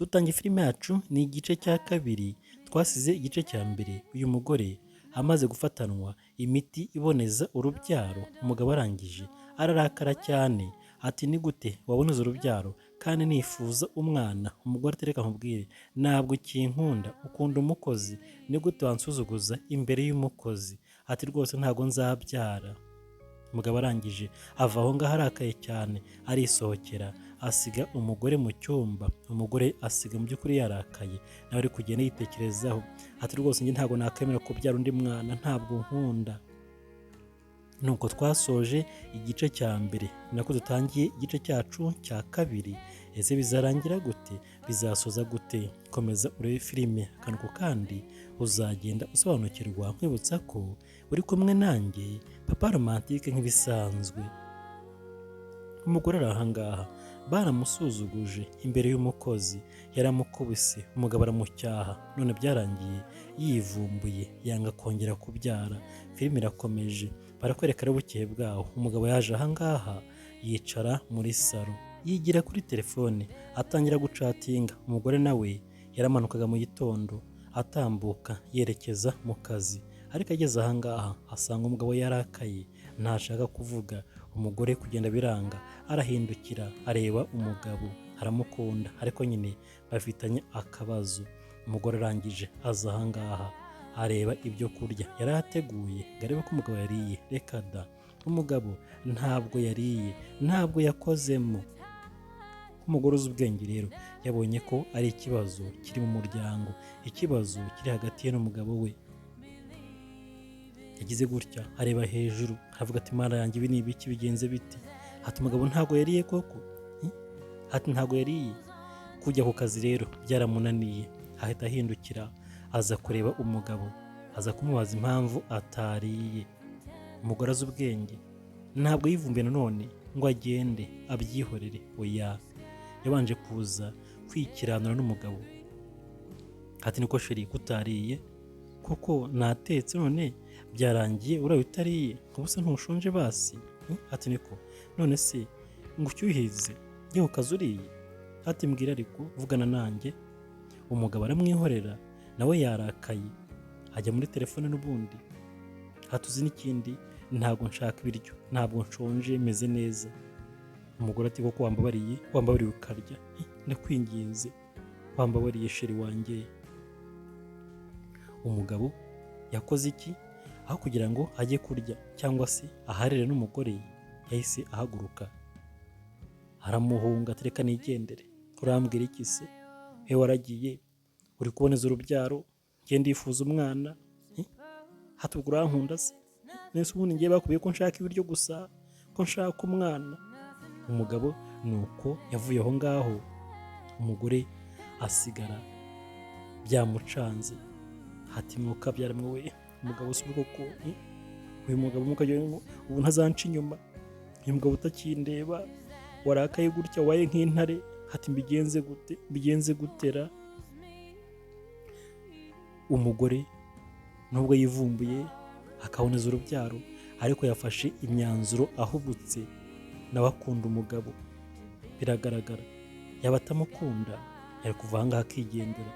Dutangiye filime yacu ni igice cya kabiri, twasize igice cya mbere uyu mugore amaze gufatanwa imiti iboneza urubyaro, umugabo arangije ararakara cyane ati ni gute waboneza urubyaro kandi nifuza umwana. Umugore ati reka nkubwire, ntabwo ukinkunda, ukunda umukozi, ni gute wansuzuguza imbere y'umukozi? Ati rwose ntabwo nzabyara. Umugabo arangije ava aho ngaho arakaye cyane, arisohokera asiga umugore mu cyumba. Umugore asiga mu by'ukuri yarakaye, nawe ari kugenda yitekerezaho ati rwose njye ntabwo nakwemera kubyara undi mwana, ntabwo nkunda. Nuko twasoje igice cya mbere, nako dutangiye igice cyacu cya kabiri. Ese bizarangira gute? Bizasoza gute? Komeza urebe filime akantu kandi uzagenda usobanukirwa, nkwibutsa ko uri kumwe nanjye Papa Romantike nk'ibisanzwe. Umugore ari ahangaha baramusuzuguje imbere y'umukozi, yaramukubise, umugabo aramucyaha, none byarangiye yivumbuye yanga kongera kubyara. Filime irakomeje, barakwereka rero bukeye bwaho umugabo yaje ahangaha yicara muri salo, yigira kuri telefone atangira gucatinga. Umugore nawe yaramanukaga mu gitondo atambuka yerekeza mu kazi, ariko ageze ahangaha asanga umugabo yarakaye ntashaka kuvuga. Umugore kugenda biranga, arahindukira areba umugabo, aramukunda ariko nyine bafitanye akabazo. Umugore arangije aza ahangaha areba ibyo kurya yari ateguye ngo arebe ko umugabo yariye. Reka da, umugabo ntabwo yariye, ntabwo yakozemo. Umugore uzi ubwenge rero yabonye ko ari ikibazo kiri mu muryango, ikibazo kiri hagati ye n'umugabo we. Yagize gutya areba hejuru aravuga ati mana yanjye ibi ni ibiki, bigenze biti? Ati umugabo ntabwo yariye koko? Ati ntabwo yariye. Kujya ku kazi rero byaramunaniye, ahita ahindukira aza kureba umugabo, aza kumubaza impamvu atariye. Umugore azi ubwenge ntabwo yivumbuye nanone ngo agende abyihorere, oya, yabanje kuza kwikiranura n'umugabo. Ati niko sheri kutariye? Kuko natetse none byarangiye uraye utariye, ubuse ntushonje basi? Ati niko. None se ngo ucyuhize njye ku kazi uriye? Ati mbwira ariko vugana nanjye. Umugabo aramwihorera, nawe yarakaye ajya muri telefone n'ubundi. Hatuzi n'ikindi, ntabwo nshaka ibiryo, ntabwo nshonje, meze neza. Umugore ati koko wambabariye ukarya? Ndakwinginze wambabariye sheri wanjye. Umugabo yakoze iki? Aho kugira ngo ajye kurya cyangwa se aharire n'umugore, yahise ahaguruka aramuhunga, atereka nigendere. Urambwira iki se? Waragiye uri kuboneza urubyaro, ngenda yifuza umwana, hati ubwo urankunda se? Nese ubundi ngiye bakubwiye ko nshaka ibiryo gusa, ko nshaka umwana? Umugabo nuko yavuye aho ngaho, umugore asigara byamucanze. Hati mwuka byaramwe we, umugabo si koko, uyu mugabo ubu ntazanca inyuma, uyu mugabo utakindeba, warakaye gutya, waye nk'intare. Hati mbigenze gutera. Umugore nubwo yivumbuye akaboneza urubyaro, ariko yafashe imyanzuro ahubutse. Nawe akunda umugabo, biragaragara. Yaba atamukunda yari kuva ahangaha akigendera,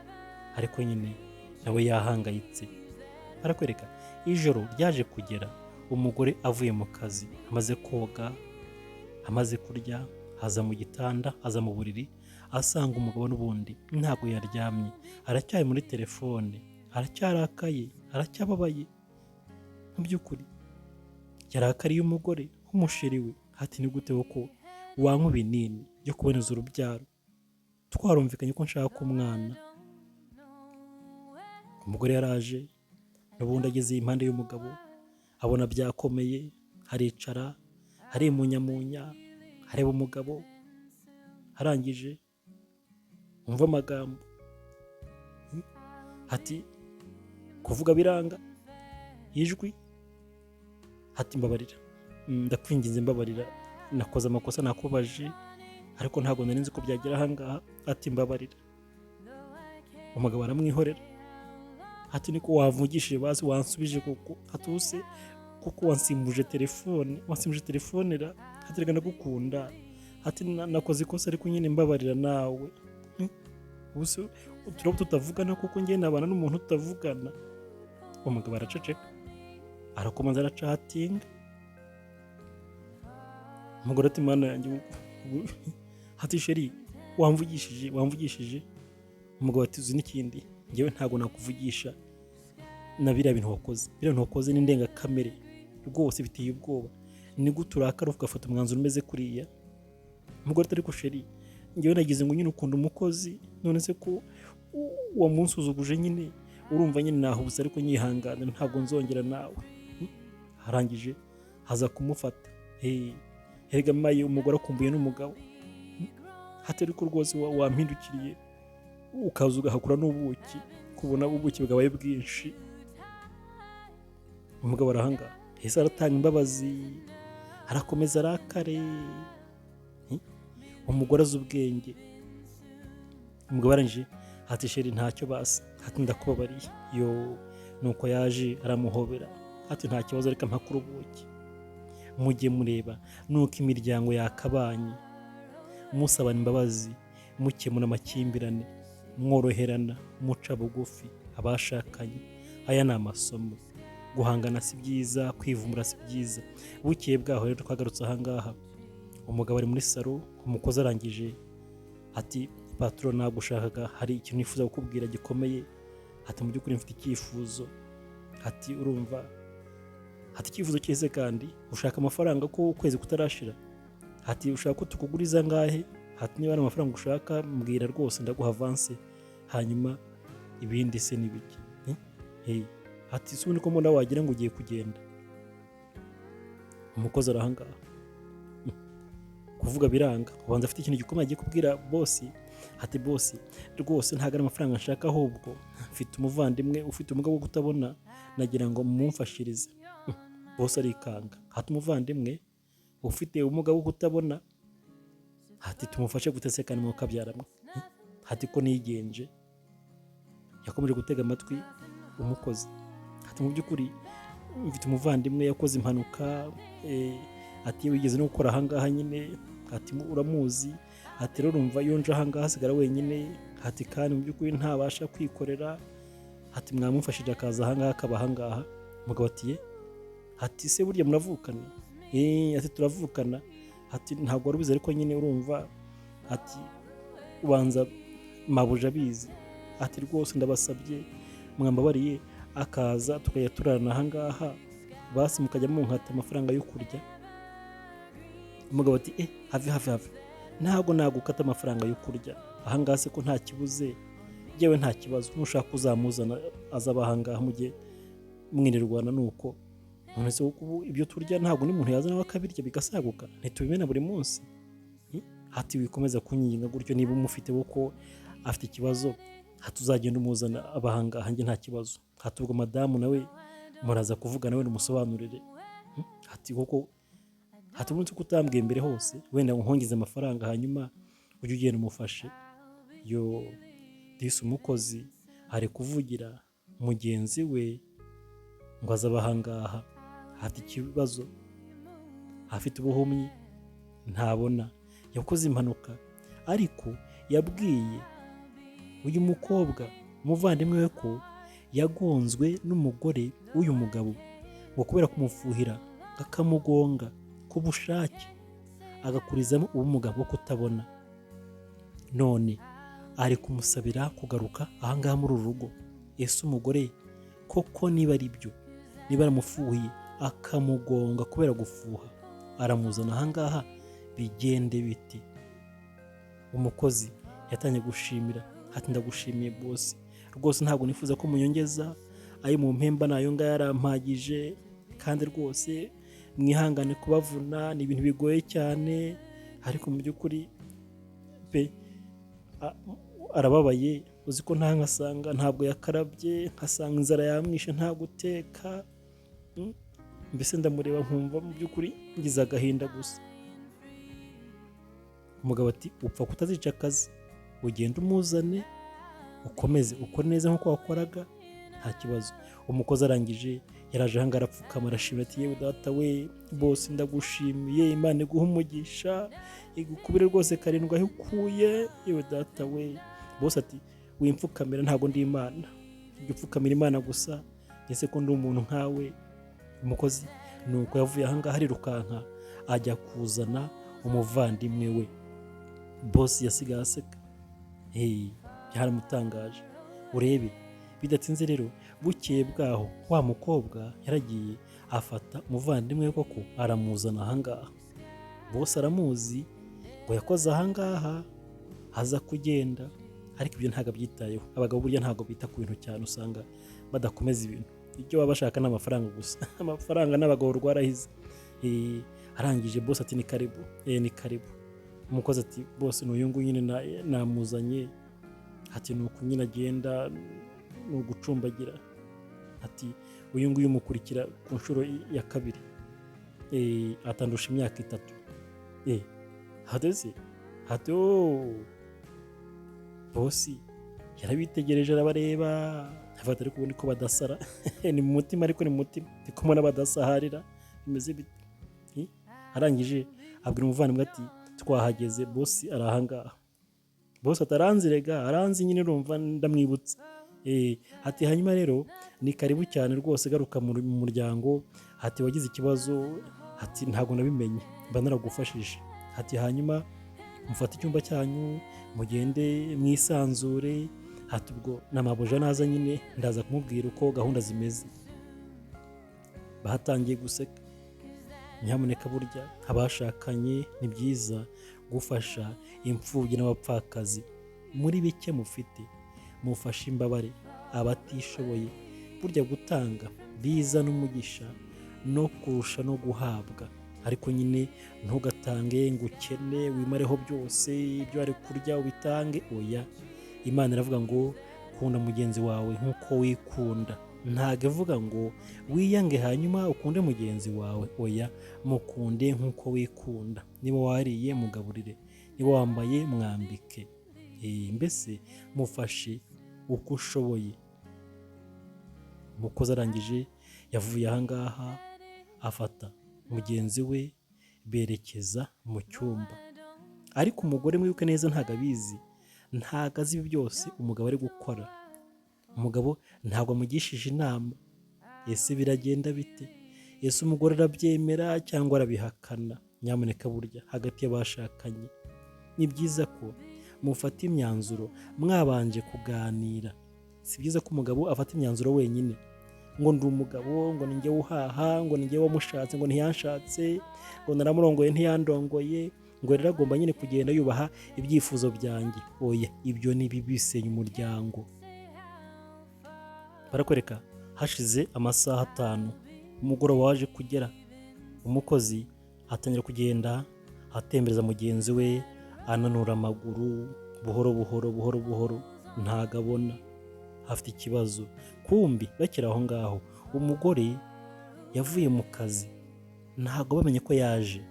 ariko nyine nawe yahangayitse. Barakwereka ijoro ryaje kugera, umugore avuye mu kazi, amaze koga, amaze kurya, aza mu gitanda, aza mu buriri, asanga umugabo n'ubundi ntabwo yaryamye, aracyari muri telefone, aracyarakaye, aracyababaye. Mu by'ukuri yarakariye umugore nk'umusheri we. Hati ni gute koko wanywa ibinini byo kuboneza urubyaro? Twarumvikanye ko nshaka umwana. Umugore yaraje n'ubundi ageze impande y'umugabo, abona byakomeye, aricara arimunyamunya, areba umugabo. Arangije umva amagambo, hati kuvuga biranga, ijwi hati mbabarira, ndakwinginze mbabarira, nakoze amakosa nakubaje, ariko ntabwo nari nzi ko byagera ahangaha. Ati mbabarira. Umugabo aramwihorera. Ati niko wavugishije basi wansubije koko? Hatuse kuko wansimbuje telefone ra? Haterega ndagukunda. Ati nakoze ikosa ariko nyine mbabarira nawe. ubuse turaba tutavugana kuko njye nabana n'umuntu tutavugana. Umugabo araceceka, arakomeza aracatinga. Umugore ati mana yanjye hati sheri wamvugishije. Umugabo ati uzi n'ikindi, njyewe ntabwo nakuvugisha na biriya bintu wakoze ni ndengakamere rwose, biteye ubwoba. Ni gute urakara ugafata umwanzuro umeze kuriya? Umugore ati ariko sheri, njyewe nagize ngo nyine ukunda umukozi, none se ko wamunsuzuguje nyine urumva nyine nahubuze, ariko nyihangane ntabwo nzongera nawe. Arangije haza kumufata. Erega maye umugore akumbuye n'umugabo. Hati ariko rwose wampindukiriye ukaza ugahakura n'ubuki, kubona ubuki bwabaye bwinshi. Umugabo arahanga, ese aratanga imbabazi, arakomeza arakare. Umugore azi ubwenge. Umugabo arangije hati sheri ntacyo basi, hati ndakubabariye. Nuko yaje aramuhobera, hati nta kibazo reka mpakura ubuki. Mujye mureba nuko imiryango yakabanye, musabana imbabazi, mukemura amakimbirane, mworoherana, muca bugufi abashakanye. Aya ni amasomo. Guhangana si byiza, kwivumbura si byiza. Bukeye bwaho rero twagarutse ahangaha, umugabo ari muri salo, umukozi arangije ati patron nagushakaga, hari ikintu nifuza kukubwira gikomeye. Ati mu by'ukuri mfite icyifuzo. Ati urumva, ati icyifuzo cyese kandi ushaka amafaranga ko ukwezi kutarashira? Ati ushaka ko tukuguriza ngahe? Ati niba ari amafaranga ushaka mbwira rwose ndaguha avance, hanyuma ibindi se nibiki. Ati si uko mbona wagira ngo ugiye kugenda. Umukozi arahangaha, kuvuga biranga, ubanza afite ikintu gikomeye agiye kubwira bosi. Ati bosi rwose ntabwo ari amafaranga nshaka, ahubwo mfite umuvandimwe ufite ubumuga bwo kutabona, nagira ngo mumfashirize. Bosi arikanga, hati umuvandimwe ufite ubumuga bwo kutabona? Hati tumufashe gutesekana mu kabyaramwe. Hati ko nigenje. Yakomeje gutega amatwi umukozi. Hati mu by'ukuri mfite umuvandimwe yakoze impanuka, ati wigeze no gukora ahangaha nyine, ati uramuzi. Ati rero urumva iyo nje ahangaha asigara wenyine, ati kandi mu by'ukuri ntabasha kwikorera, ati mwamufashije akaza ahangaha akaba ahangaha. Umugabo ati ati se burya muravukana? Ati turavukana. Ati ntabwo warubizi ariko nyine urumva, ati ubanza mabuja abizi. Ati rwose ndabasabye mwambabariye akaza tukajya turarana ahangaha, basi mukajya munkata amafaranga yo kurya. Umugabo ati have ntabwo nagukata amafaranga yo kurya ahangaha, se ko nta kibuze, yewe nta kibazo, nushaka uzamuzana azaba ahangaha mujye mwirirwana. Nuko none se ubu ibyo turya ntabwo n'umuntu yazana akabirya bigasaguka, ntitubimena buri munsi. Hati wikomeza kunyinga gutyo, niba umufite ko afite ikibazo hati uzagenda umuzana abahangaha, njye nta kibazo. Hati ubwo madamu nawe muraza kuvuga nawe numusobanurire. Hati koko, hati umunsi kutambwiye mbere hose, wenda nkongeze amafaranga hanyuma ujye ugenda umufashe. Disi umukozi ari kuvugira mugenzi we ngo azaba ahangaha, hati ikibazo afite ubuhumyi ntabona, yakoze impanuka, ariko yabwiye uyu mukobwa umuvandimwe we ko yagonzwe n'umugore w'uyu mugabo, ngo kubera kumufuhira akamugonga ku bushake, agakurizamo ubumuga bwo kutabona. None ari kumusabira kugaruka ahangaha muri uru rugo. Ese umugore koko niba ari byo, niba aramufuhiye akamugonga kubera gufuha, aramuzana ahangaha, bigende biti? Umukozi yatangiye gushimira, hati ndagushimiye bosi, rwose ntabwo nifuza ko munyongeza, ayo mu mpemba nayo ngaya yarampagije, kandi rwose mwihangane kubavuna, ni ibintu bigoye cyane, ariko mu by'ukuri pe arababaye. Uzi ko nkasanga ntabwo yakarabye, nkasanga inzara yamwishe nta guteka, mbese ndamureba nkumva mu by'ukuri ngize agahinda gusa. Umugabo ati upfa kutazica akazi, ugenda umuzane ukomeze ukore neza nk'uko wakoraga, nta kibazo. Umukozi arangije yaraje ahangaha arapfukama arashimira ati yewe data we bose ndagushimiye, Imana iguha umugisha, igukubire rwose karindwi aho ukuye, yewe data we bose ati wimfukamira, ntabwo ndi Imana, ujya upfukamira Imana gusa, ese ko ndi umuntu nkawe. Umukozi nuko yavuye ahangaha arirukanka ajya kuzana umuvandimwe we. Bosi yasigaye aseka, byaramutangaje. Urebe bidatinze rero, bukeye bwaho wa mukobwa yaragiye afata umuvandimwe we koko aramuzana ahangaha. Bose aramuzi ngo yakoze ahangaha, aza kugenda, ariko ibyo ntabwo abyitayeho. Abagabo burya ntabwo bita ku bintu cyane, usanga badakomeza ibintu, icyo baba bashaka ni amafaranga gusa. Amafaranga n'abagabo rwarahize. Arangije bose ati ni karibu, ni karibu. Umukozi ati bose n'uyu nguyu nyine namuzanye, ati nuko nyine agenda ni ugucumbagira, ati uyu nguyu umukurikira ku nshuro ya kabiri, atandusha imyaka 3. Hadeze hati bosi yarabitegereje arabareba, afata ariko ubundi ko badasara. Ni mu mutima, ariko ni mu mutima ndi kumwe n'abadasaharira bimeze biti. Arangije abwira umuvandimwe ati twahageze, bosi arahangaha. Bosi ataranzirega, aranzi nyine, urumva ndamwibutse. Ati hanyuma rero ni karibu cyane rwose, garuka mu muryango. Ati wagize ikibazo, ati ntabwo nabimenye, mba naragufashije. Ati hanyuma mufate icyumba cyanyu mugende mwisanzure. Ati ubwo namabuja naza nyine ndaza kumubwira uko gahunda zimeze. Bahatangiye guseka. Nyamuneka burya abashakanye ni byiza gufasha imfubyi n'abapfakazi. Muri bike mufite mufashe imbabare abatishoboye. Burya gutanga biza n'umugisha no kurusha no guhabwa. Ariko nyine ntugatange ngo ukene wimareho byose, ibyo ari kurya ubitange. Oya, Imana iravuga ngo kunda mugenzi wawe nk'uko wikunda. Ntabwo ivuga ngo wiyange hanyuma ukunde mugenzi wawe. Oya, mukunde nk'uko wikunda. Niba wariye mugaburire, niba wambaye mwambike. Mbese mufashe uko ushoboye. Umukozi arangije yavuye ahangaha afata mugenzi we berekeza mu cyumba. Ariko umugore mwibuke neza ntabwo abizi, ntabwo azi ibi byose umugabo ari gukora. Umugabo ntabwo amugishije inama. Ese biragenda bite? Ese umugore arabyemera cyangwa arabihakana? Nyamuneka burya hagati y'abashakanye ni byiza ko mufata imyanzuro mwabanje kuganira. Si byiza ko umugabo afata imyanzuro wenyine, ngo ndi umugabo, ngo ni njye uhaha, ngo ni njye wamushatse, ngo ntiyanshatse, ngo naramurongoye ntiyandongoye, ngo rero agomba nyine kugenda yubaha ibyifuzo byanjye. Oya, ibyo ni bibisenya umuryango. Barakwereka hashize amasaha 5, umugoroba waje kugera. Umukozi atangira kugenda atembereza mugenzi we, ananura amaguru buhoro buhoro. Ntago abona, afite ikibazo. Kumbi bakira aho ngaho umugore yavuye mu kazi, ntago bamenye ko yaje.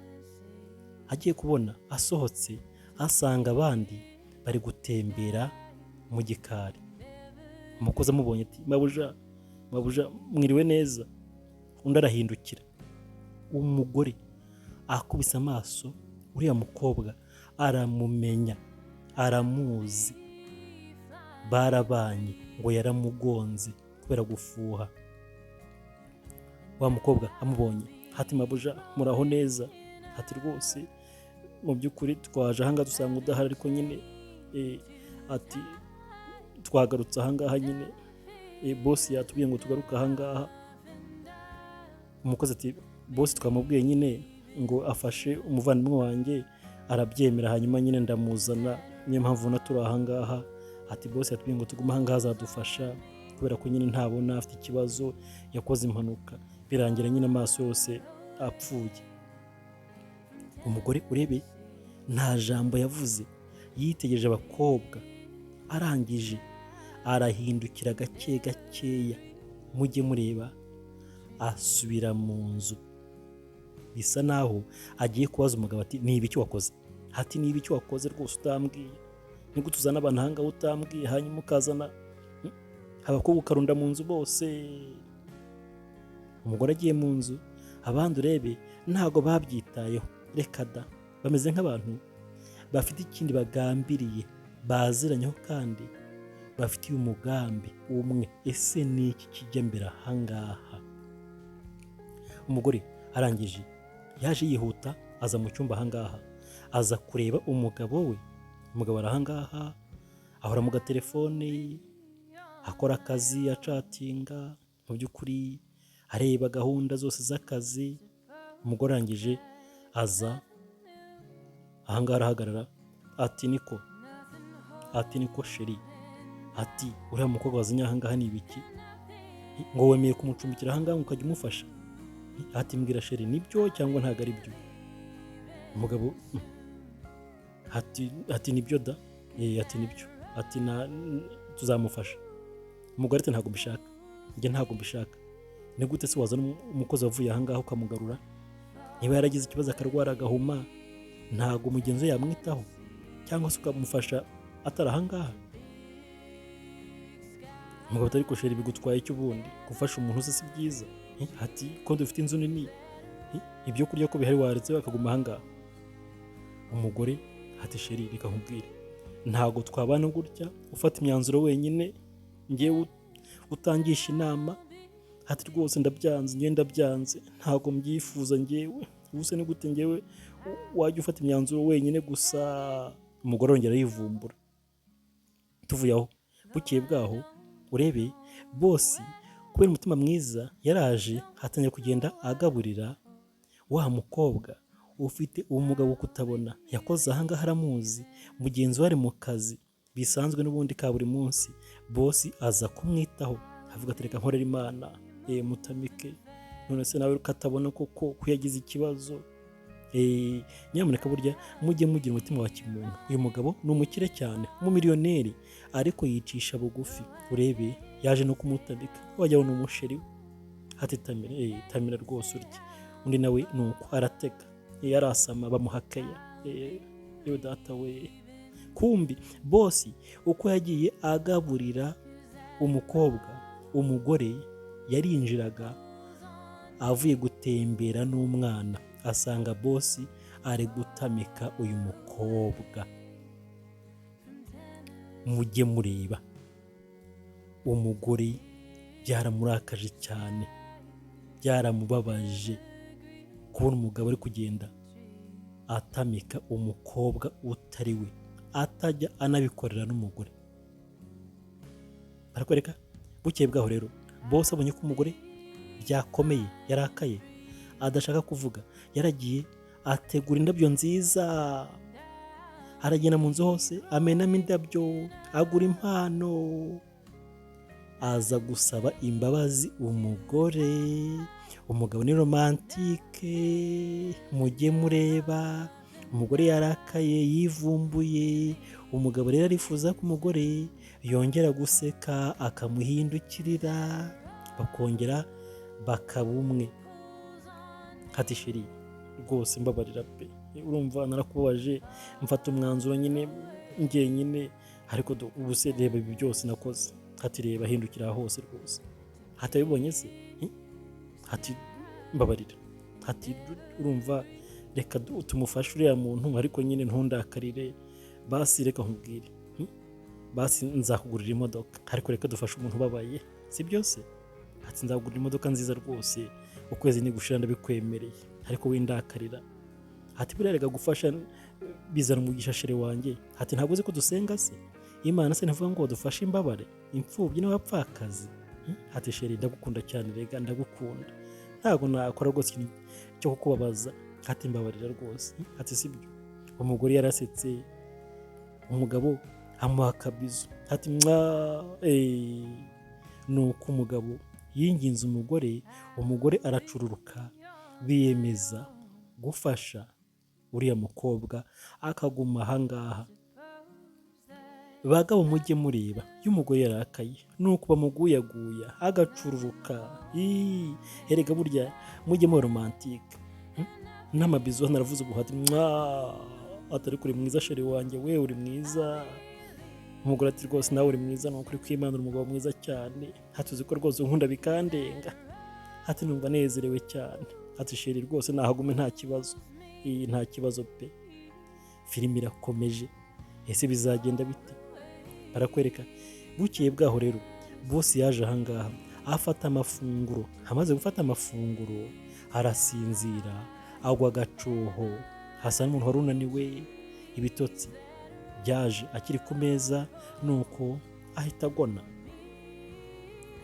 Agiye kubona asohotse asanga abandi bari gutembera mu gikari. Umukozi amubonye ati mabuja mwiriwe neza. Undi arahindukira. Umugore akubise amaso uriya mukobwa, aramumenya, aramuzi, barabanye, ngo yaramugonze kubera gufuha. Wa mukobwa amubonye ati mabuja muraho neza. Ati rwose mu by'ukuri twaje ahangaha dusanga udahari, ariko nyine ati twagarutse ahangaha nyine, bosi yatubwiye ngo tugaruke ahangaha. Umukozi ati bosi twamubwiye nyine ngo afashe umuvandimwe wanjye, arabyemera, hanyuma nyine ndamuzana, niyo mpamvu naturi ahangaha. Ati bosi yatubwiye ngo tugume ahangaha azadufasha, kubera ko nyine ntabona afite ikibazo, yakoze impanuka birangira nyine amaso yose apfuye. Umugore urebe nta jambo yavuze, yitegereje abakobwa. Arangije arahindukira gakeya, mujye mureba, asubira mu nzu. Bisa naho agiye kubaza umugabo ati ni ibiki wakoze? Ati ni ibiki wakoze rwose utambwiye? Niko tuzana abantu ahangaha utambwiye, hanyuma ukazana abakobwa ukarunda mu nzu bose. Umugore agiye mu nzu, abandi urebe ntago babyitayeho. Reka da, bameze nk'abantu bafite ikindi bagambiriye baziranyeho kandi bafitiye umugambi umwe. Ese ni iki kijya mbere ahangaha? Umugore arangije yaje yihuta aza mu cyumba ahangaha, aza kureba umugabo we. Umugabo ari ahangaha ahora mu gatelefone, akora akazi, acatinga, mu by'ukuri areba gahunda zose z'akazi. Umugore arangije aza ahangaha arahagarara ati niko sheri, ati uriya mukobwa wazanye ahangaha ni ibiki? Ngo wemeye kumucumbikira ahangaha ukajya umufasha? Ati mbwira sheri, nibyo cyangwa ntabwo ari byo? Umugabo ati nibyo da. Ati nibyo, ati tuzamufasha. Umugore ati ntabwo mbishaka, njye ntabwo mbishaka. Ni gute se wazana umukozi wavuye ahangaha ukamugarura? Niba yaragize ikibazo akarwara agahuma, ntabwo mugenzi we yamwitaho cyangwa se ukamufasha atari ahangaha? Umugabo ati ariko sheri, bigutwaye icyo ubundi gufasha umuntu uzi si byiza? Ati ko dufite inzu nini, ibyo kurya ko bihari waretse bakaguma ahangaha? Umugore ati sheri, reka nkubwire, ntabwo twabana gutya ufata imyanzuro wenyine, ngewe utangisha inama. Ati rwose ndabyanze, ntabwo mbyifuza ngewe. Ubuse ni gute ngewe wajya ufata imyanzuro wenyine gusa? Umugore arongera yivumbura. Tuvuye aho bukeye bwaho urebe bosi kubera umutima mwiza yaraje hatangira kugenda agaburira wa mukobwa ufite ubumuga bwo kutabona. Yakoze ahangaha aramuzi, mugenzi we ari mu kazi bisanzwe n'ubundi ka buri munsi. Bosi aza kumwitaho avuga ati reka nkorera Imana mutamike, none se nawe ukatabona koko ko yagize ikibazo. Nyamuneka burya mujye mugira umutima wa kimuntu. Uyu mugabo ni umukire cyane, umumiliyoneri, ariko yicisha bugufi. Urebe yaje no kumutamika, wajya abona umusheri we. Ati tamira rwose urya. Undi nawe nuko aratega, arasama bamuhakaya. Yewe data we. Kumbi bosi uko yagiye agaburira umukobwa, umugore yarinjiraga avuye gutembera n'umwana, asanga bosi ari gutamika uyu mukobwa. Mujye mureba, umugore byaramurakaje cyane, byaramubabaje kubona umugabo ari kugenda atamika umukobwa utari we, atajya anabikorera n'umugore. Barakwereka bukeye bwaho rero bosi abonye ko umugore byakomeye, yarakaye, adashaka kuvuga, yaragiye ategura indabyo nziza, aragenda mu nzu hose amenamo indabyo, agura impano, aza gusaba imbabazi umugore. Umugabo ni romantike, mujye mureba. Umugore yarakaye yivumbuye. Umugabo rero arifuza ko umugore yongera guseka akamuhindukirira, bakongera bakaba umwe. Ati sheri rwose mbabarira pe, urumva narakubabaje, mfata umwanzuro nyine njyenyine, ariko ubu se reba ibi byose nakoze. Ati reba hindukira hose rwose. Hatabibonye se? Ati mbabarira. Ati urumva reka tumufashe uriya muntu, ariko nyine ntundakarire. Basi reka nkubwire, basi nzakugurira imodoka, ariko reka dufashe umuntu ubabaye, si byose? Ati nzakugurira imodoka nziza rwose, ukwezi nigushira ndabikwemereye, ariko windakarira. Ati buriya reka gufasha bizana umugisha sheri wanjye. Ati ntabwo uzi ko dusenga se? Imana se ntivuga ngo dufashe imbabare, imfubyi n'abapfakazi? Ati sheri ndagukunda cyane, rega ndagukunda, ntabwo nakora rwose ikintu cyo kukubabaza. Ati mbabarira rwose. Ati sibyo. Umugore yarasetse, umugabo amuha akabizo. Ati nuko umugabo yinginze umugore, umugore aracururuka, biyemeza gufasha uriya mukobwa akaguma ahangaha. Bagabo mujye mureba, iyo umugore yarakaye nuko bamuguyaguya agacururuka. Erega burya mujye mu romantike, n'amabizo naravuze ubuhati. Atari kuri mwiza sheri wanjye, we uri mwiza. Umugore ati rwose nawe uri mwiza, ni ukuri kw'Imana uri umugabo mwiza cyane. Ati uzi ko rwose unkunda bikandenga. Ati numva nezerewe cyane. Ati sheri rwose nahagume nta kibazo. Nta kibazo pe. Filime irakomeje, ese bizagenda bite? Barakwereka. Bukeye bwaho rero bosi yaje ahangaha afata amafunguro, amaze gufata amafunguro arasinzira, agwa agacuho, hasa n'umuntu wari unaniwe, ibitotsi byaje akiri ku meza, nuko ahita agona.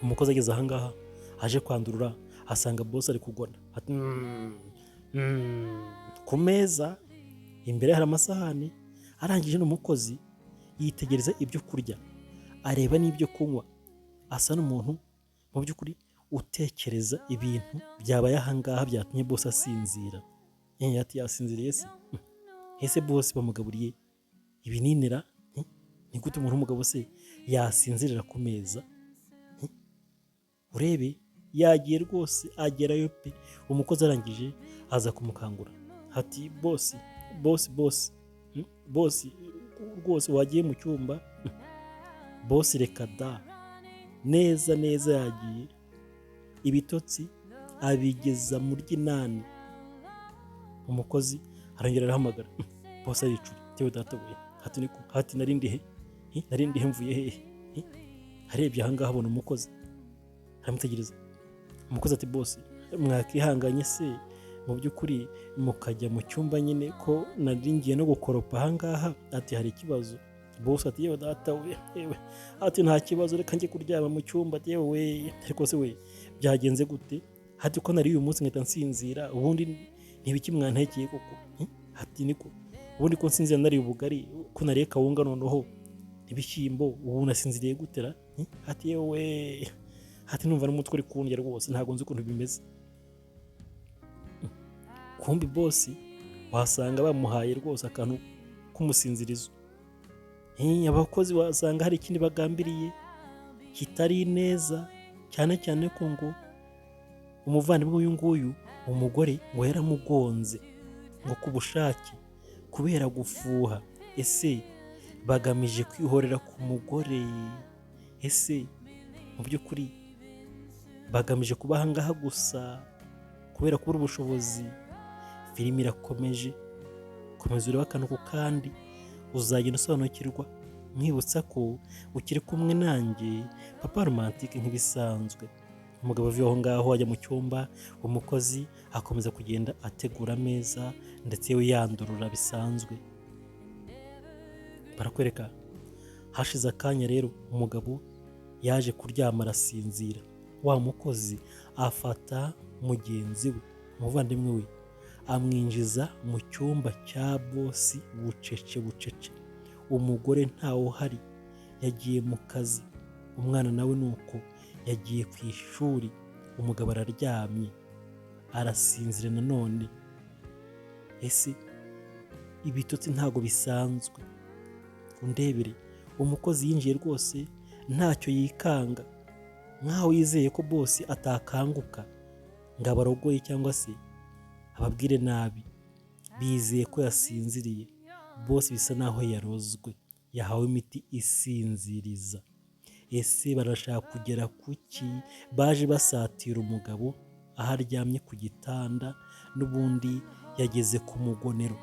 Umukozi ageze ahangaha aje kwandurura asanga bosi ari kugona, ati ku meza imbere hari amasahani. Arangije n'umukozi yitegereza ibyo kurya, areba n'ibyo kunywa, asa n'umuntu mu by'ukuri utekereza ibintu byabaye ahangaha byatumye bosi asinzira. Ati yasinziriye se? Ese bosi bamugaburiye ibininira? Ni gute umuntu w'umugabo se yasinzirira ku meza? Urebe yagiye rwose, agerayo pe. Umukozi arangije aza kumukangura, ati bosi rwose wagiye mu cyumba? Bosi reka da, neza yagiye, ibitotsi abigeza mu ry'inani. Umukozi arongera arahamagara, bosi aricura, tewe data we, hati narindi he mvuye hehe? Arebye ahangaha abona umukozi, aramutegereza. Umukozi ati bosi mwakihanganye se mu by'ukuri mukajya mu cyumba nyine ko nari ngiye no gukoropa ahangaha? Ati hari ikibazo? Bosi ati yewe data we, ati nta kibazo, reka njye kuryama mu cyumba. Yewe we, ariko se we byagenze gute? Ati ko nari uyu munsi nkahita nsinzira, ubundi ntibiki mwantekeye koko? Ati niko, ubundi ko nsinzira nariye ubugari, ko nariye kawunga noneho ibishyimbo, ubu nasinziriye gutera? Ati yewe, ati numva n'umutwe uri kundya rwose, ntabwo nzi ukuntu bimeze. Kumbi bosi wasanga bamuhaye rwose akantu k'umusinzirizo. Abakozi wasanga hari ikindi bagambiriye kitari neza, cyane ko ngo umuvandimwe w'uyu nguyu umugore ngo yaramugonze ngo ku bushake kubera gufuha. Ese bagamije kwihorera ku mugore? Ese mu by'ukuri bagamije kuba ahangaha gusa kubera kubura ubushobozi? Filimi irakomeje, komeza urebe akantu ku kandi uzagenda usobanukirwa. Mwibutsa ko ukiri kumwe nanjye Papa Romantique nk'ibisanzwe. Umugabo avuye aho ngaho ajya mu cyumba, umukozi akomeza kugenda ategura ameza ndetse yewe yandurura bisanzwe. Barakwereka hashize akanya rero umugabo yaje kuryama arasinzira. Wa mukozi afata mugenzi we, umuvandimwe we, amwinjiza mu cyumba cya bosi bucece. Umugore ntawe uhari, yagiye mu kazi. Umwana nawe nuko yagiye ku ishuri. Umugabo araryamye arasinzira nanone. Ese ibitotsi ntago bisanzwe. Undebere, umukozi yinjiye rwose ntacyo yikanga, nkaho yizeye ko bosi atakanguka ngo abarogoye cyangwa se ababwire nabi. Bizeye ko yasinziriye. Bosi bisa naho yarozwe, yahawe imiti isinziriza. Ese barashaka kugera kuki? Baje basatira umugabo aho aryamye ku gitanda, n'ubundi yageze ku mugonero.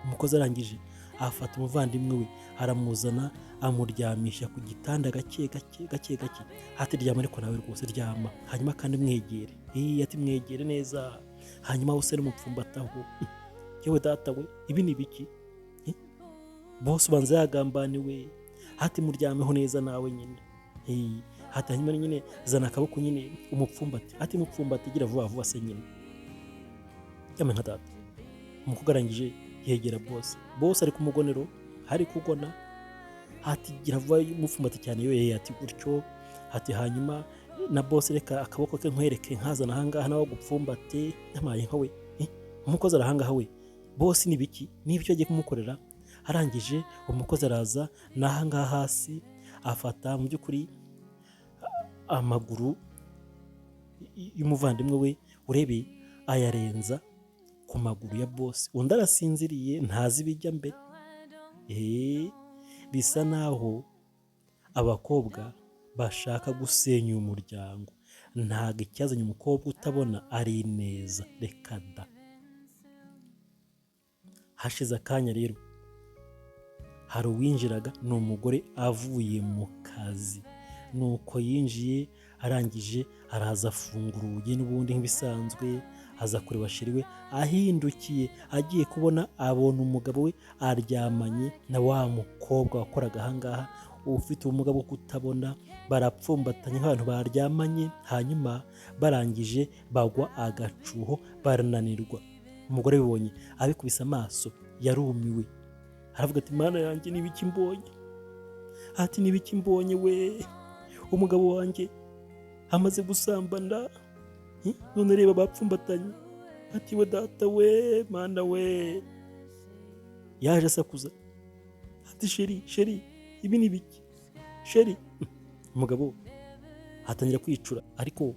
Umukozi arangije afata umuvandimwe we aramuzana, amuryamisha ku gitanda gake. Ati ryama ariko nawe rwose ryama, hanyuma kandi mwegere. Ati mwegere neza, hanyuma wose n'umupfumbataho. Yewe data we, ibi ni biki? Bosi ubanza yagambaniwe. Ati muryameho neza nawe nyine. Ati hanyuma nyine zana akaboko nyine umupfumbate. Ati mupfumbate, gira vuba se nyine. Yame nka data. Umukobwa arangije yegera bosi. Bosi ari ku mugonero, hari kugona. Ati gira vuba umupfumbate cyane yoye. Ati gutyo. Ati hanyuma na bosi reka akaboko ke nkwereke, nkazana ahangaha nawe gupfumbate. Yamaye nka we. Umukozi arahangaha we. Bosi ni biki? Nibyo agiye kumukorera. Arangije umukozi araza n'ahangaha hasi, afata mu by'ukuri amaguru y'umuvandimwe we, urebe ayarenza ku maguru ya bosi. Undi arasinziriye ntazi ibijya mbere. Bisa naho abakobwa bashaka gusenya umuryango. Ntago icyazanye umukobwa utabona ari neza, reka da. Hashize akanya rero hari uwinjiraga, ni umugore avuye mu kazi, nuko yinjiye arangije araza afungura urugi n'ubundi nk'ibisanzwe, aza kureba sheri we, ahindukiye agiye kubona abona umugabo we aryamanye na wa mukobwa wakoraga ahangaha ufite ubumuga bwo kutabona, barapfumbatanye nk'abantu baryamanye, hanyuma barangije bagwa agacuho barananirwa. Umugore bibonye abikubise amaso yarumiwe, aravuga ati mana yanjye n'ibiki mbonye, ati n'ibiki mbonye we, umugabo wanjye amaze gusambana, none reba bapfumbatanye, ati we data we, mana we. Yaje asakuza ati sheri ibi ni biki sheri. Umugabo atangira kwicura, ariko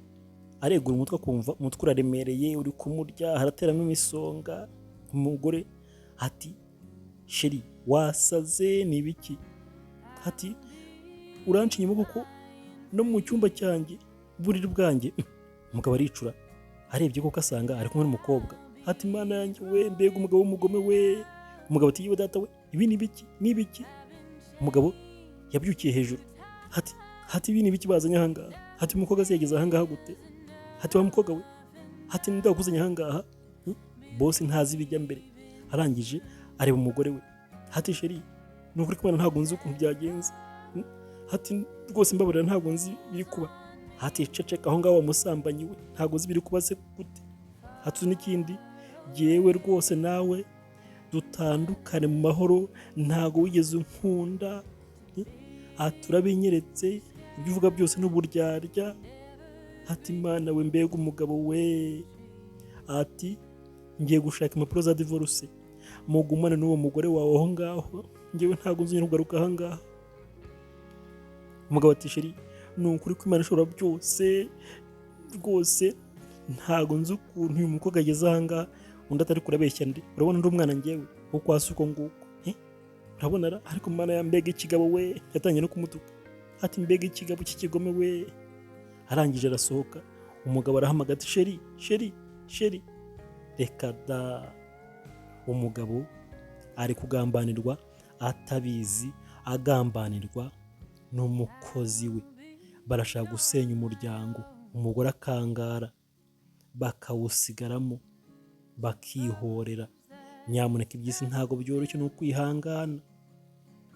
aregura umutwe akumva umutwe uraremereye uri kumurya, harateramo imisonga. Umugore ati sheri wasaze ni biki, ati uranca inyuma kuko no mu cyumba cyanjye buriri bwanjye. Umugabo aricura, arebye koko asanga ari kumwe n'umukobwa, ati mana yanjye we, mbega umugabo w'umugome we. Umugabo ati yewe data we, ibi ni biki ni biki. Umugabo yabyukiye hejuru, ati ibi ni biki bazanye ahangaha, ati umukobwa azegeza ahangaha gute, ati wa mukobwa we, ati ninde wakuzanye ahangaha, bose ntazi ibijya mbere. Arangije areba umugore we, ati sheri ni ukuri kumana ntabwo nzi ukuntu byagenze, ati rwose mbabarira ntabwo nzi biri kuba, ati ceceka aho ngaho wamusambanyi we, ntabwo nzi biri kuba se gute, ati n'ikindi jyewe rwose nawe dutandukane mu mahoro, ntabwo wigeze unkunda, ati urabinyeretse, ibyo uvuga byose n'uburyarya, ati mana we, mbega umugabo we, ati ngiye gushaka impapuro za divorce mugumane n'uwo mugore wawe aho ngaho, njyewe ntabwo nzongera kugaruka aha ngaha. Umugabo ati sheri ni ukuri ko Imana ishobora byose rwose, ntabwo nzi ukuntu uyu mukobwa ageze aha ngaha, undi atari kurabeshya ndi, urabona ndi umwana njyewe wo kwa se uko nguko, urabona ariko mana ya mbega ikigabo we. Yatangiye no kumutuka, ati mbega ikigabo cy'ikigome we. Arangije arasohoka, umugabo arahamagara ati sheri. Reka da, umugabo ari kugambanirwa atabizi, agambanirwa n'umukozi we. Barashaka gusenya umuryango, umugore akangara, bakawusigaramo, bakihorera. Nyamuneka iby'isi ntabwo byoroshye, ni ukwihangana.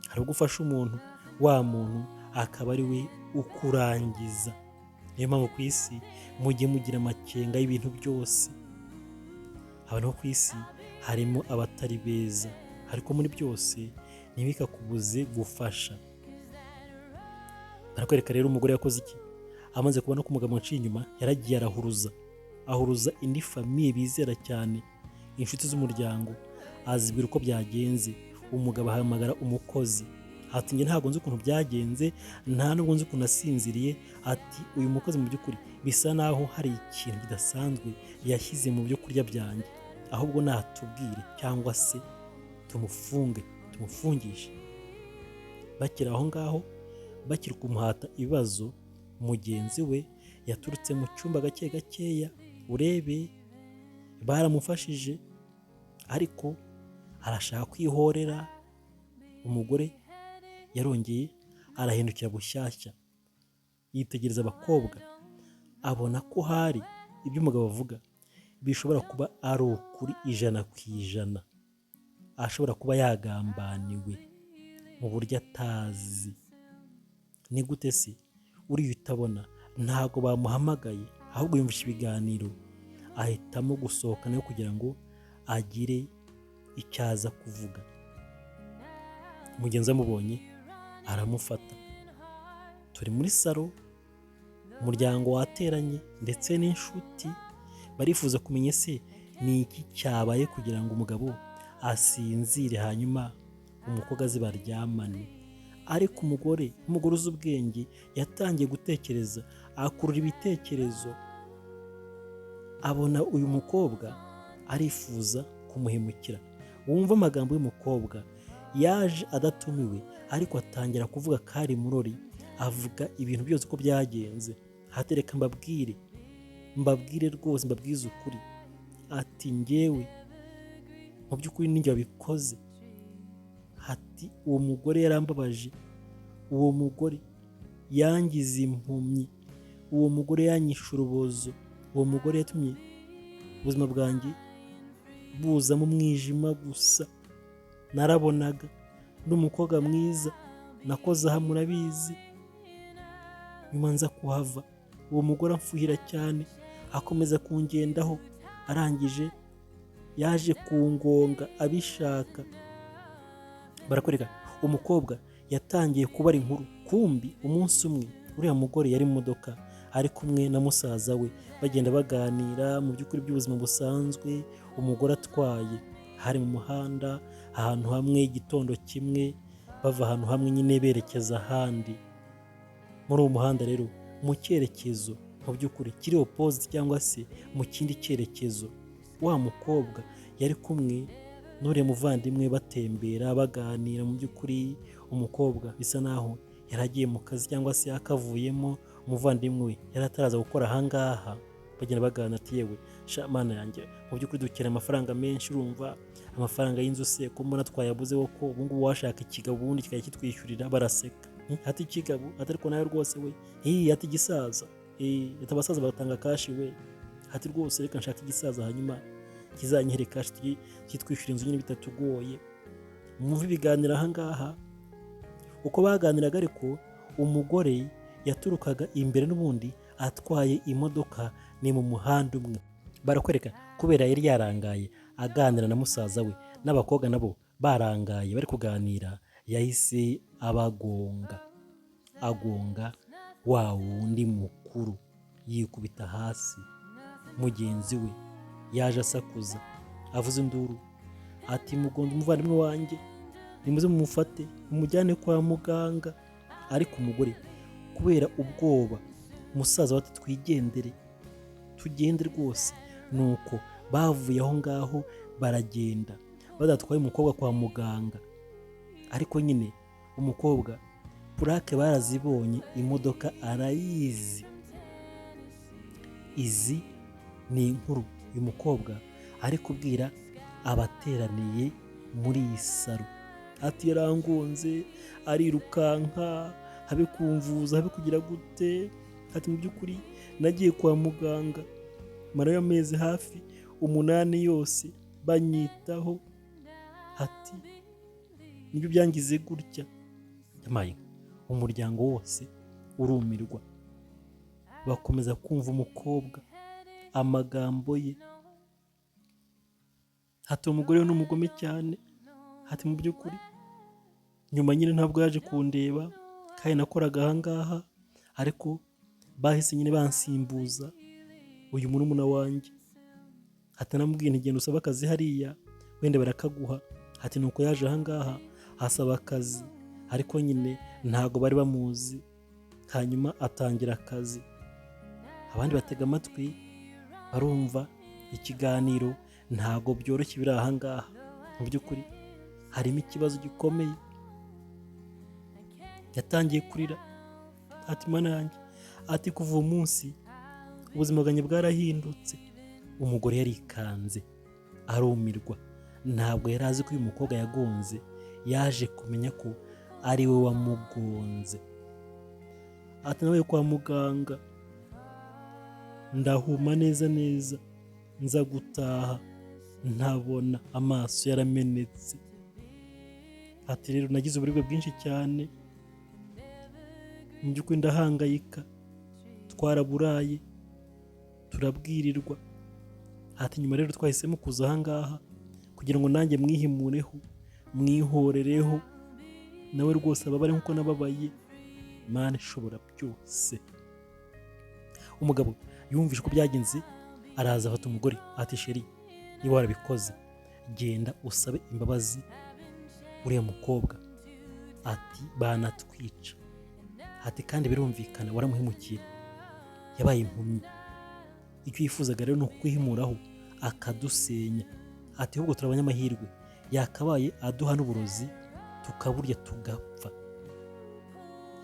Hari gufasha umuntu, wa muntu akaba ari we ukurangiza. Niyo mpamvu ku isi mujye mugira amakenga y'ibintu byose. Abantu bo ku isi harimo abatari beza, ariko muri byose ntibikakubuze gufasha. Barakwereka rero umugore yakoze iki. Amaze kubona ko umugabo aciye inyuma, yaragiye ahuruza indi famiye bizera cyane, inshuti z'umuryango, azibwira uko byagenze. Umugabo ahamagara umukozi, ati njye ntabwo nzi ukuntu byagenze, nta nubwo nzi ukuntu asinziriye, ati uyu mukozi mu by'ukuri bisa naho hari ikintu kidasanzwe yashyize mu byo kurya byanjye, ahubwo natubwire cyangwa se tumufungishe. Bakiri aho ngaho, bakiri kumuhata ibibazo, mugenzi we yaturutse mu cyumba gake gakeya, urebe baramufashije, ariko arashaka kwihorera. Umugore yarongeye arahindukira bushyashya, yitegereza abakobwa, abona ko hari ibyo umugabo avuga bishobora kuba ari ukuri 100%, ashobora kuba yagambaniwe mu buryo atazi. Ni gute se uriya utabona? Ntabwo bamuhamagaye, ahubwo yumvisha ibiganiro, ahitamo gusohoka nayo kugira ngo agire icyaza kuvuga. Mugenzi amubonye aramufata. Turi muri salo, umuryango wateranye ndetse n'inshuti, barifuza kumenya se ni iki cyabaye kugira ngo umugabo asinzire hanyuma umukobwa aze baryamane. Ariko umugore uzi ubwenge yatangiye gutekereza, akurura ibitekerezo, abona uyu mukobwa arifuza kumuhemukira. Wumva amagambo y'umukobwa, yaje adatumiwe ariko atangira kuvuga kari murori, avuga ibintu byose uko byagenze. Hatereka mbabwire rwose, mbabwize ukuri, ati njyewe mu by'ukuri ninjye wabikoze, ati uwo mugore yarambabaje, uwo mugore yangize impumyi, uwo mugore yanyishe urubozo, uwo mugore yatumye ubuzima bwanjye buzamo umwijima gusa. Narabonaga n'umukobwa mwiza, nakoze aha murabizi, nyuma nza kuhava. Uwo mugore amfuhira cyane, akomeza kungendaho, arangije yaje kungonga abishaka. Barakwereka umukobwa yatangiye kubara inkuru, kumbi umunsi umwe uriya mugore yari mu modoka ari kumwe na musaza we, bagenda baganira mu by'ukuri by'ubuzima busanzwe. Umugore atwaye, hari mu muhanda ahantu hamwe, igitondo kimwe, bava ahantu hamwe nyine berekeza ahandi. Muri uwo muhanda rero, mu cyerekezo mu by'ukuri kiri opposite cyangwa se mu kindi cyerekezo, wa mukobwa yari kumwe n'uriya muvandimwe batembera baganira. Mu by'ukuri umukobwa bisa naho yari agiye mu kazi cyangwa se akavuyemo, umuvandimwe we yari ataraza gukora ahangaha. Bagenda baganira ati yewe sha mana yanjye, mu by'ukuri dukeneye amafaranga menshi, urumva amafaranga y'inzu se ko mbona twayabuze, ko ubu ngubu washaka ikigabo ubundi kikajya kitwishyurira. Baraseka, ati ikigabo, ati ariko nawe rwose we, ati igisaza, ati abasaza batanga kashi we, ati rwose reka nshaka igisaza hanyuma kizanyihere kashi kitwishyura inzu nyine bitatugoye. Mwumve ibiganiro ahangaha uko baganiraga. Ariko umugore yaturukaga imbere n'ubundi atwaye imodoka, ni mu muhanda umwe. Barakwereka kubera yari yarangaye aganira na musaza we, n'abakobwa nabo barangaye bari kuganira, yahise abagonga, agonga wa wundi mukuru, yikubita hasi. Mugenzi we yaje asakuza, avuze induru ati mugonze umuvandimwe wanjye, nimuze mumufate mumujyane kwa muganga. Ariko umugore kubera ubwoba, umusaza we ati twigendere, tugende rwose. Nuko bavuye aho ngaho baragenda badatwaye umukobwa kwa muganga. Ariko nyine umukobwa purake barazibonye, imodoka arayizi. Izi ni inkuru uyu mukobwa ari kubwira abateraniye muri iyi saro. Ati yarangonze, arirukanka, habe kumvuza, habe kugira gute. Ati mu by'ukuri nagiye kwa muganga, marayo amezi hafi 8 yose banyitaho. Ati nibyo byangize gutya. Yamaye umuryango wose urumirwa, bakomeza kumva umukobwa amagambo ye. Hati umugore we n'umugome cyane. Hati mu by'ukuri nyuma nyine ntabwo yaje kundeba kandi nakoraga ahangaha, ariko bahise nyine bansimbuza uyu murumuna wanjye. Hati namubwiye nti genda usaba akazi hariya wenda barakaguha. Hati nuko yaje ahangaha asaba akazi, ariko nyine ntago bari bamuzi. Hanyuma atangira akazi, abandi batega amatwi barumva ikiganiro. Ntago byoroshye biri ahangaha, mu by'ukuri harimo ikibazo gikomeye. Yatangiye kurira ati mana yanjye, ati kuva uwo munsi ubuzima bwanjye bwarahindutse. Umugore yarikanze arumirwa, ntabwo yari azi ko uyu mukobwa yagonze. Yaje kumenya ko ari we wamugonze. Ati nawe kwa muganga ndahuma neza neza, nza gutaha ntabona, amaso yaramenetse. Ati rero nagize uburibwe bwinshi cyane, mu by'ukuri ndahangayika, twaraburaye turabwirirwa. Ati nyuma rero twahisemo kuza ahangaha kugira ngo nanjye mwihimureho, mwihorereho, nawe rwose ababare nk'uko nababaye. Mana ishobora byose. Umugabo yumvise ko byagenze, araza afata umugore ati sheri, niba warabikoze genda usabe imbabazi uriya mukobwa. Ati banatwica. Ati kandi birumvikana waramuhemukiye, yabaye impumyi. Icyo yifuzaga rero ni ukwihimuraho akadusenya. Ati ahubwo turabanya amahirwe, yakabaye aduha n'uburozi tukaburya tugapfa.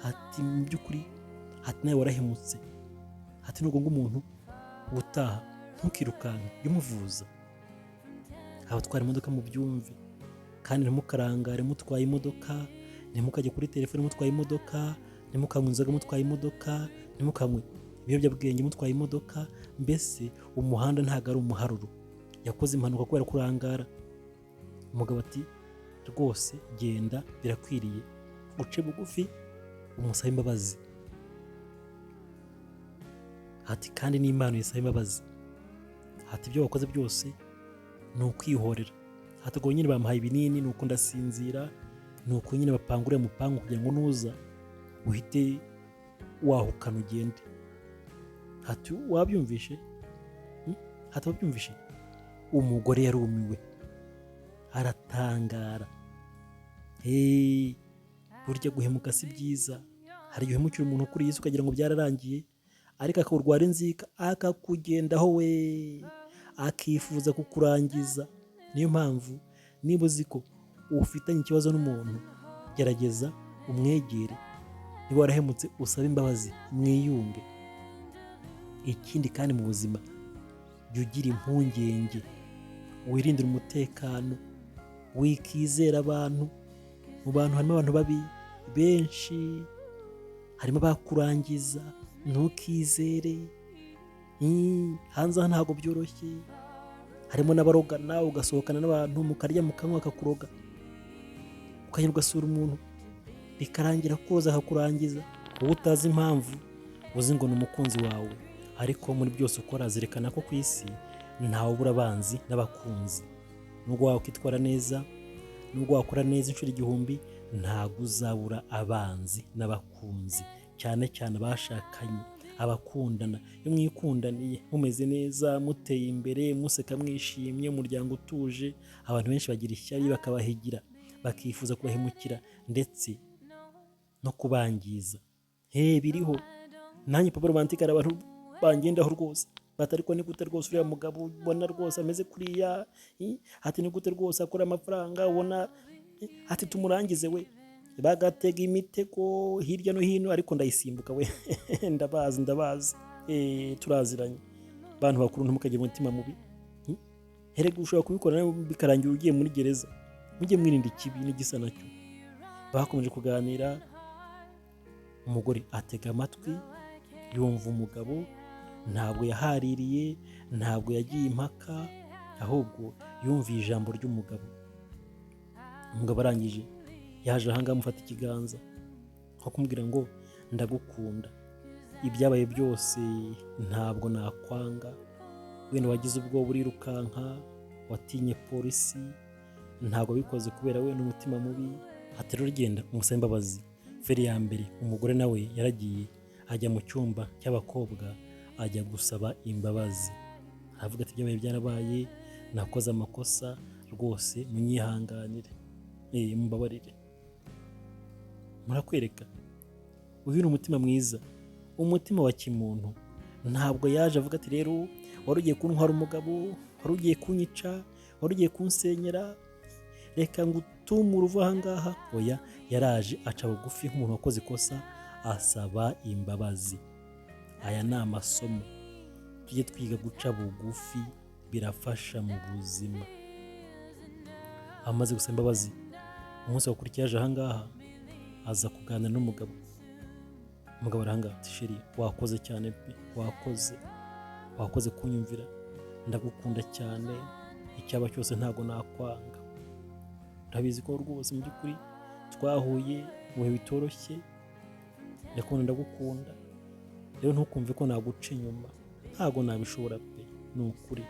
Ati mu by'ukuri, ati nawe warahemutse. Ati nubwo umuntu ubutaha ntukirukanke, jya umuvuza. Abatwara imodoka mu byumve, kandi ntimukarangare mutwaye imodoka, ntimukajye kuri telefone mutwaye imodoka, ntimukanywe inzoga mutwaye imodoka, ntimukanywe ibiyobyabwenge mutwaye imodoka. Mbese umuhanda ntabwo ari umuharuro. Yakoze impanuka kubera kurangara. Umugabo ati rwose genda, birakwiriye, uce bugufi umusabe imbabazi. Ati kandi n'Imana uyisaba imbabazi. Ati ibyo wakoze byose ni ukwihorera. Ati ubwo nyine bamuhaye ibinini, ni uko ndasinzira, ni uko nyine bapanguriye umupangu kugira ngo nuza uhite wahukana ugende. Ati wabyumvishe? Ati wabyumvishe? Umugore yarumiwe, aratangara. Burya guhemuka si byiza. Hari igihe uhemukira umuntu kuri iyi si ukagira ngo byararangiye, ariko akawurwara inzika akakugendaho we, akifuza kukurangiza. Niyo mpamvu niba uzi ko ufitanye ikibazo n'umuntu, gerageza umwegere. Niba warahemutse usabe imbabazi, mwiyunge. Ikindi kandi mu buzima, jya ugira impungenge, wirindire umutekano, wikizera abantu. Mu bantu harimo abantu babi benshi, harimo abakurangiza, ntukizere. Hanze aha ntabwo byoroshye, harimo n'abarogana, ugasohokana n'abantu mukarya mukanywa akakuroga, ukagenda ugasura umuntu bikarangira koza akakurangiza, wowe utazi impamvu, uzi ngo ni umukunzi wawe. Ariko muri byose ukora zirikana ko ku isi ntawe ubura abanzi n'abakunzi. Nubwo wakwitwara neza, nubwo wakora neza inshuro 1000, ntabwo uzabura abanzi n'abakunzi, cyane cyane abashakanye, abakundana. Iyo mwikundaniye mumeze neza, muteye imbere, museka mwishimye, umuryango utuje, abantu benshi bagira ishyari bakabahigira, bakifuza kubahemukira ndetse no kubangiza. Biriho. Nanjye Papa Romantic hari abantu bangendaho rwose, batari ko ni gute rwose uriya mugabo ubona rwose ameze kuriya, ati ni gute rwose akora amafaranga ubona, ati tumurangize we, bagatega imitego hirya no hino, ariko ndayisimbuka we. ndabazi turaziranye. Abantu bakuru ntimukajye mu mutima mubi. Herega ushobora kubikora bikarangira ugiye muri gereza. Mujye mwirinda ikibi n'igisa nacyo. Bakomeje kuganira, umugore atega amatwi, yumva umugabo, ntabwo yahaririye, ntabwo yagiye impaka, ahubwo yumviye ijambo ry'umugabo. Umugabo arangije yaje ahangaha amufata ikiganza, nko kumubwira ngo ndagukunda, ibyabaye byose ntabwo nakwanga, wenda wagize ubwoba urirukanka, watinye polisi, ntabwo bikoze kubera we n'umutima mubi. Ati rero genda umusabe imbabazi. Feri ya mbere, umugore nawe yaragiye ajya mu cyumba cy'abakobwa, ajya gusaba imbabazi. Aravuga ati ibyabaye byarabaye, nakoze amakosa, rwose munyihanganire, mumbabarire. Murakwereka, uyu ni umutima mwiza, umutima wa kimuntu. Ntabwo yaje avuga ati rero wari ugiye kuntwara umugabo, wari ugiye kunyica, wari ugiye kunsenyera, reka ngo utumure uva ahangaha. Oya, yaraje aca bugufi nk'umuntu wakoze ikosa, asaba imbabazi. Aya ni amasomo. Tujye twiga guca bugufi, birafasha mu buzima. Amaze gusaba imbabazi, umunsi wakurikiye yaje ahangaha, aza kuganira n'umugabo. Umugabo arahanga ati sheri, wakoze cyane pe, wakoze kunyumvira, ndagukunda cyane, icyaba cyose ntago nakwanga. Urabizi ko rwose mu by'ukuri twahuye mu bihe bitoroshye, ndagukunda, rero ntukumve ko naguca inyuma, ntago nabishobora pe, ni ukuri.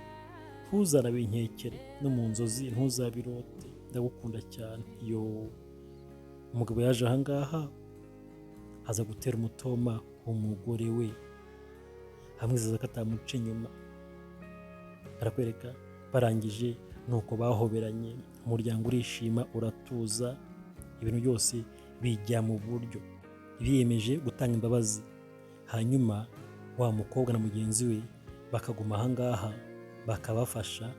Ntuzanabinkekere, no mu nzozi ntuzabirote, ndagukunda cyane. Umugabo yaje ahangaha, aza gutera umutoma umugore we, amwizeza ko atamuca inyuma. Barakwereka, barangije nuko bahoberanye, umuryango urishima, uratuza, ibintu byose bijya mu buryo. Biyemeje gutanga imbabazi. Hanyuma wa mukobwa na mugenzi we bakaguma ahangaha, bakabafasha,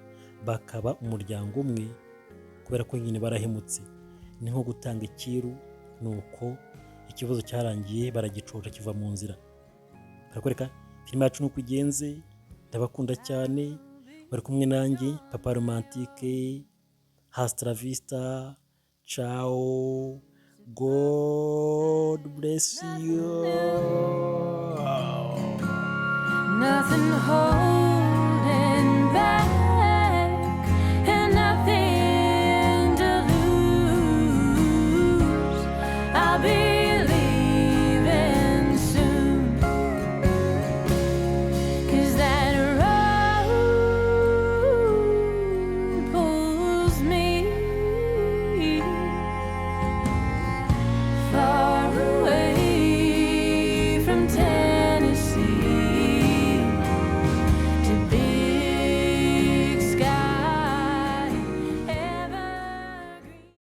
bakaba umuryango umwe, kubera ko nyine barahemutse. Ni nko gutanga ikiru, nuko ikibazo cyarangiye, baragicoca kiva mu nzira. Barakwereka, filime yacu nuko igenze. Ndabakunda cyane, bari kumwe nanjye Papa Romantic. hasta la vista, ciao, God bless you. Nothing